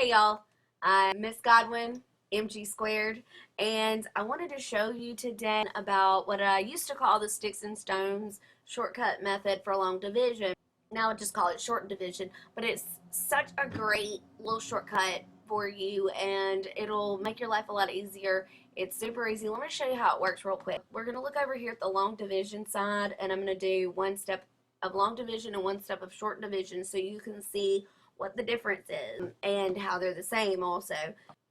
Hey y'all, I'm Miss Godwin, MG squared, and I wanted to show you today about what I used to call the sticks and stones shortcut method for long division. Now I just call it short division, but it's such a great little shortcut for you and it'll make your life a lot easier. It's super easy. Let me show you how it works real quick. We're going to look over here at the long division side and I'm going to do one step of long division and one step of short division so you can see what the difference is and how they're the same also.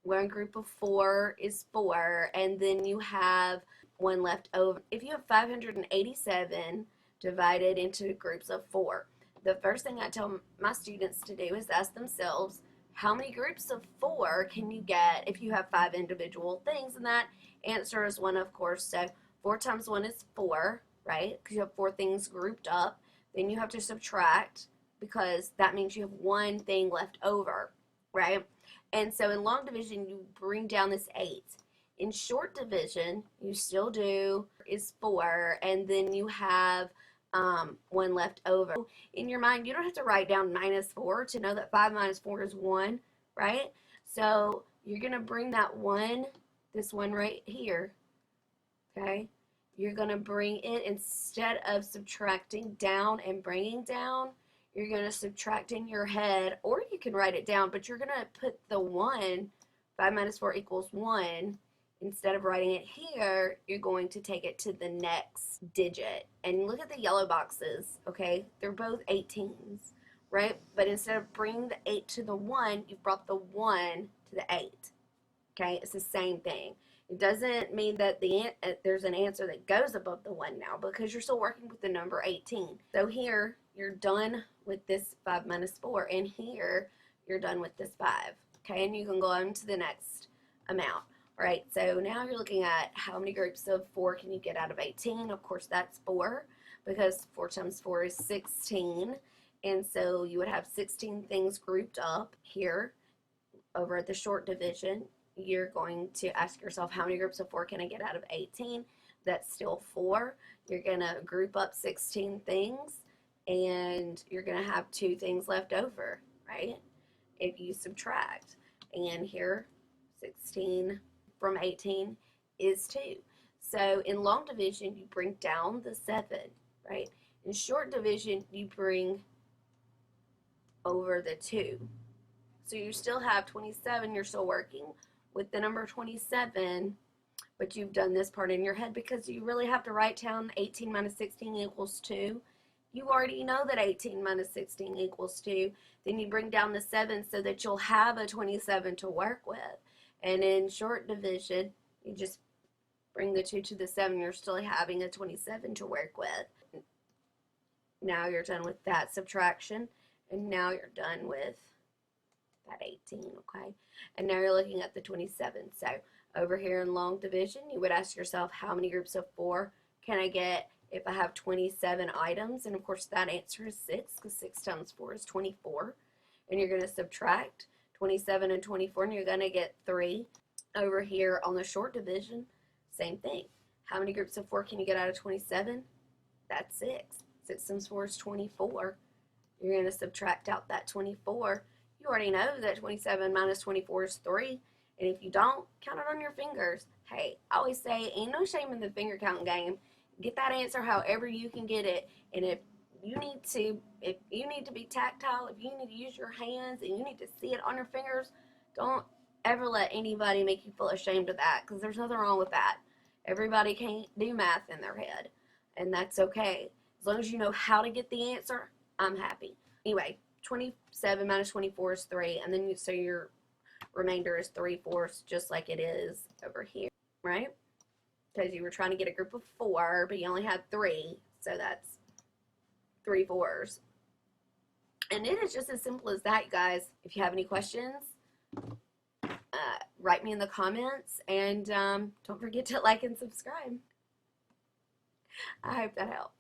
One group of four is four, and then you have one left over. If you have 587 divided into groups of four, the first thing I tell my students to do is ask themselves, how many groups of four can you get if you have five individual things? And that answer is one, of course. So 4 times 1 is 4, right? Because you have 4 things grouped up. Then you have to subtract, because that means you have one thing left over, right? And so in long division, you bring down this 8. In short division, you still do is 4, and then you have one left over. In your mind, you don't have to write down -4 to know that 5 minus 4 is 1, right? So you're going to bring that 1, this one right here, okay? You're going to bring it, instead of subtracting down and bringing down, you're going to subtract in your head, or you can write it down, but you're going to put the 1, 5 minus 4 equals 1. Instead of writing it here, you're going to take it to the next digit. And look at the yellow boxes, okay? They're both 18s, right? But instead of bringing the 8 to the 1, you've brought the 1 to the 8, okay? It's the same thing. It doesn't mean that there's an answer that goes above the 1 now, because you're still working with the number 18. So here, you're done with this 5 minus 4, and here, you're done with this 5, okay? And you can go on to the next amount. All right, so now you're looking at how many groups of 4 can you get out of 18. Of course, that's 4, because 4 times 4 is 16, and so you would have 16 things grouped up here. Over at the short division, you're going to ask yourself, how many groups of 4 can I get out of 18? That's still 4. You're going to group up 16 things, and you're going to have 2 things left over, right? If you subtract. And here, 16 from 18 is 2. So in long division, you bring down the 7, right? In short division, you bring over the 2. So you still have 27, you're still working with the number 27, but you've done this part in your head, because you really have to write down 18 minus 16 equals 2. You already know that 18 minus 16 equals 2. Then you bring down the 7 so that you'll have a 27 to work with. And in short division, you just bring the 2 to the 7. You're still having a 27 to work with. Now you're done with that subtraction. And now you're done with that 18, okay? And now you're looking at the 27. So over here in long division, you would ask yourself, how many groups of 4 can I get if I have 27 items? And of course, that answer is 6, because 6 times 4 is 24. And you're going to subtract 27 and 24, and you're going to get 3. Over here on the short division, same thing. How many groups of 4 can you get out of 27? That's 6. 6 times 4 is 24. You're going to subtract out that 24. You already know that 27 minus 24 is 3. And if you don't, count it on your fingers. Hey, I always say, ain't no shame in the finger counting game. Get that answer however you can get it. And if you need to be tactile, if you need to use your hands and you need to see it on your fingers, don't ever let anybody make you feel ashamed of that, because there's nothing wrong with that. Everybody can't do math in their head, and that's okay. As long as you know how to get the answer, I'm happy. Anyway, 27 minus 24 is 3, and then so your remainder is 3/4, just like it is over here, right? Because you were trying to get a group of 4, but you only had 3, so that's 3/4. And it is just as simple as that, you guys. If you have any questions, write me in the comments, and don't forget to like and subscribe. I hope that helped.